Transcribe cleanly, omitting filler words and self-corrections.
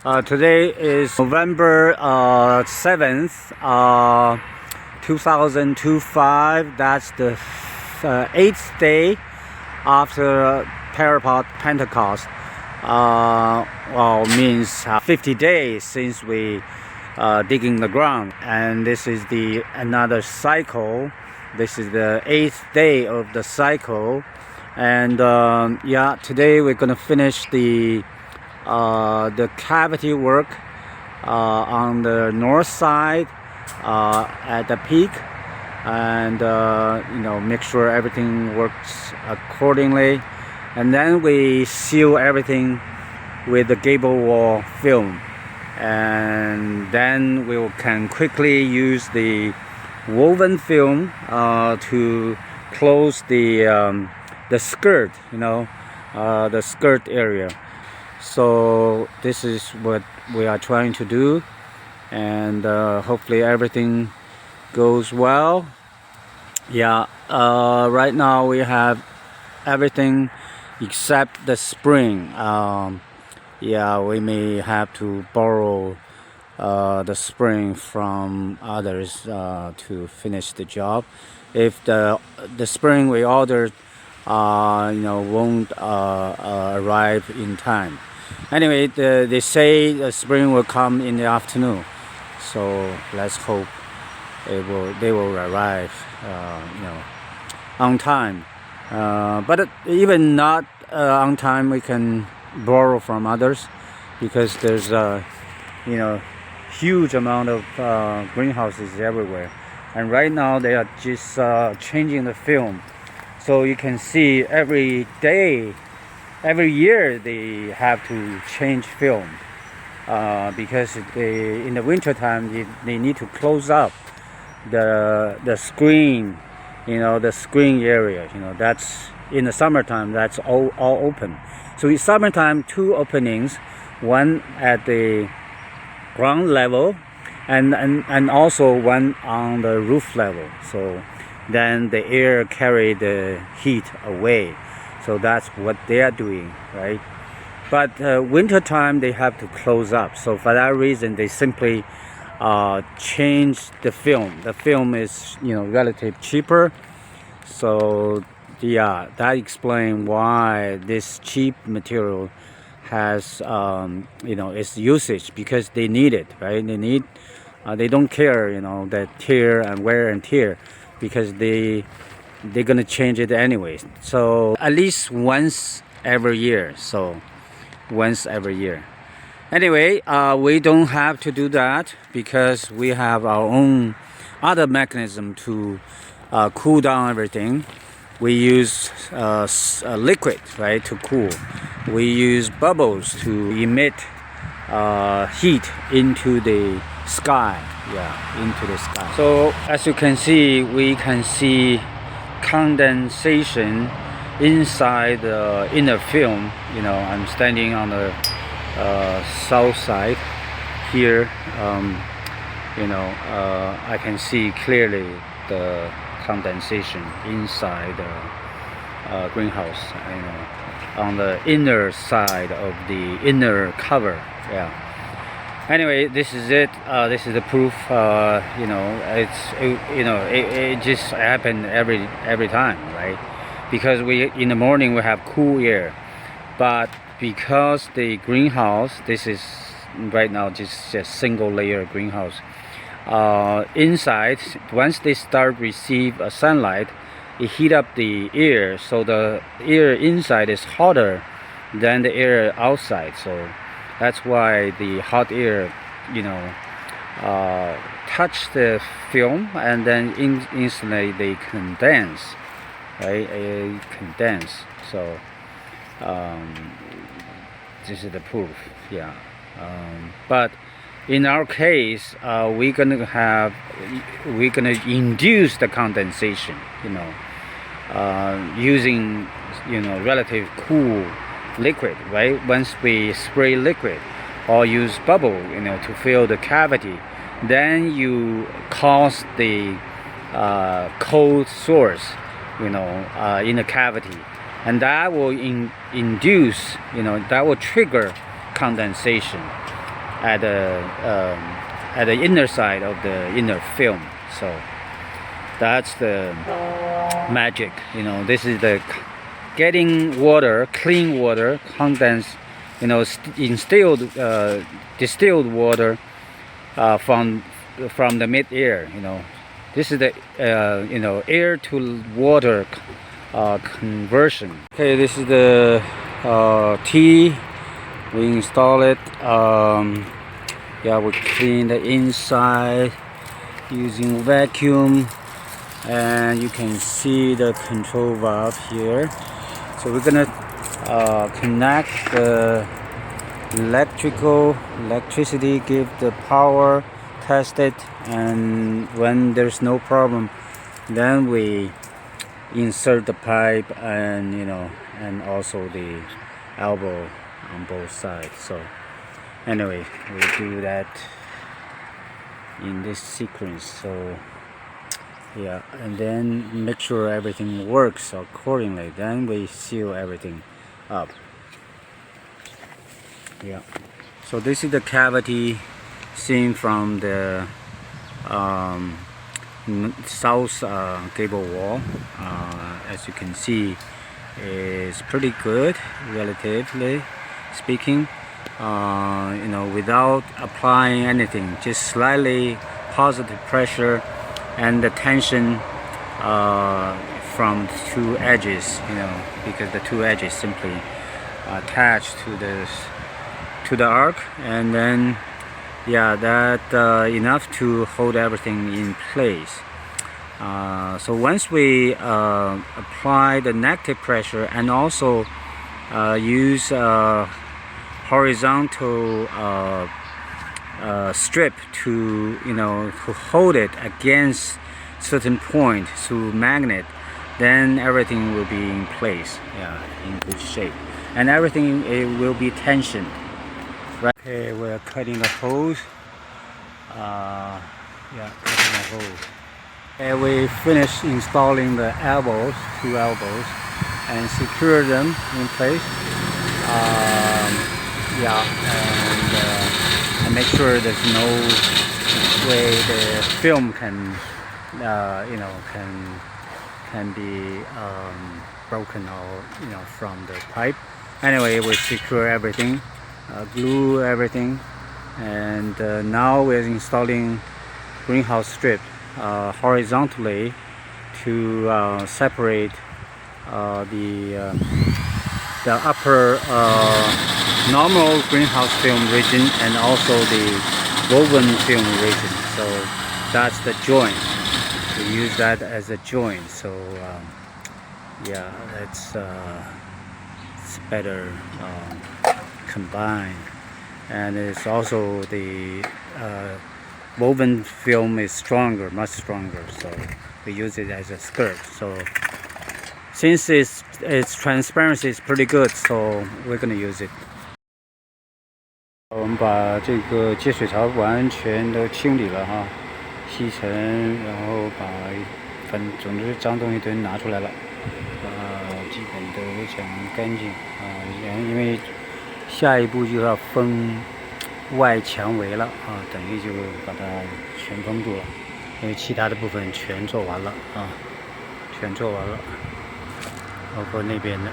Today is November 7th, 2025. That's the 8th day after PyraPOD Pentecost. Means 50 days since we digging the ground, and this is another cycle. This is the 8th day of the cycle, and today we're gonna finish the cavity work on the north side at the peak, and make sure everything works accordingly, and then we seal everything with the gable wall film, and then we can quickly use the woven film to close the skirt, the skirt area. So this is what we are trying to do, and hopefully everything goes well. Right now we have everything except the spring. We may have to borrow the spring from others to finish the job if the spring we ordered won't arrive in time. Anyway, they say the spring will come in the afternoon, so let's hope they will arrive on time. But even not on time, we can borrow from others, because there's huge amount of greenhouses everywhere, and right now they are just changing the film. So you can see every year they have to change film because in the winter time they need to close up the screen, the screen area. That's in the summertime, that's all open. So in summertime, two openings, one at the ground level and also one on the roof level. So then the air carry the heat away. So that's what they are doing, right? But winter time they have to close up. So for that reason, they simply change the film. The film is relatively cheaper. So that explains why this cheap material has its usage, because they need it, right? They don't care the tear and wear and tear, because they're gonna change it anyways. So at least once every year. Anyway, we don't have to do that, because we have our own other mechanism to cool down everything. We use a liquid, right, to cool. We use bubbles to emit heat into the sky. Into the sky. So as you can see, we can see condensation inside the inner film. I'm standing on the south side here. I can see clearly the condensation inside the greenhouse, on the inner side of the inner cover. Anyway, this is it. This is the proof. It just happens every time, right? Because in the morning we have cool air, but because the greenhouse, this is right now just a single layer greenhouse. Inside, once they start receive sunlight, it heat up the air, so the air inside is hotter than the air outside. So that's why the hot air touch the film, and then instantly they condense, right? Condense. So this is the proof. But in our case, we're gonna induce the condensation, using relative cool liquid, right? Once we spray liquid or use bubble, to fill the cavity, then you cause the cold source, in the cavity, and that will induce, that will trigger condensation. at the inner side of the inner film. So that's the magic. You know, this is the getting water, clean water, condensed, you know, distilled water from the mid-air. You know, this is the you know, air to water conversion. Okay, this is the T. We install it. Yeah, we clean the inside using vacuum, and you can see the control valve here. So we're gonna connect the electricity, give the power, test it, and when there's no problem, then we insert the pipe, and you know, and also the elbow on both sides. So anyway, we do that in this sequence. So yeah, and then make sure everything works accordingly, then we seal everything up. Yeah, so this is the cavity seen from the south gable wall. As you can see, is pretty good, relatively speaking. You know, without applying anything, just slightly positive pressure and the tension from two edges, you know, because the two edges simply attached to the arc, and then yeah, that enough to hold everything in place. So once we apply the negative pressure and also use horizontal strip to, you know, to hold it against certain point through magnet, then everything will be in place, yeah, in good shape, and everything, it will be tensioned. Right. Okay, we're cutting the hose. Yeah, cutting the hose. And we finished installing the elbows, two elbows, and secure them in place. Yeah, and make sure there's no way the film can, you know, can be broken, or you know, from the pipe. Anyway, we secure everything, glue everything, and now we're installing greenhouse strip horizontally to separate the upper normal greenhouse film region and also the woven film region. So that's the joint. We use that as a joint. So yeah, it's better combined, and it's also the woven film is stronger, much stronger. So we use it as a skirt. So since its transparency is pretty good, so we're gonna use it. 我们把这个接水槽完全都清理了哈，吸尘，然后把总之脏东西都拿出来了，基本都讲干净啊。因为下一步就要封外墙围了啊，等于就把它全封住了，因为其他的部分全做完了啊，全做完了，包括那边的。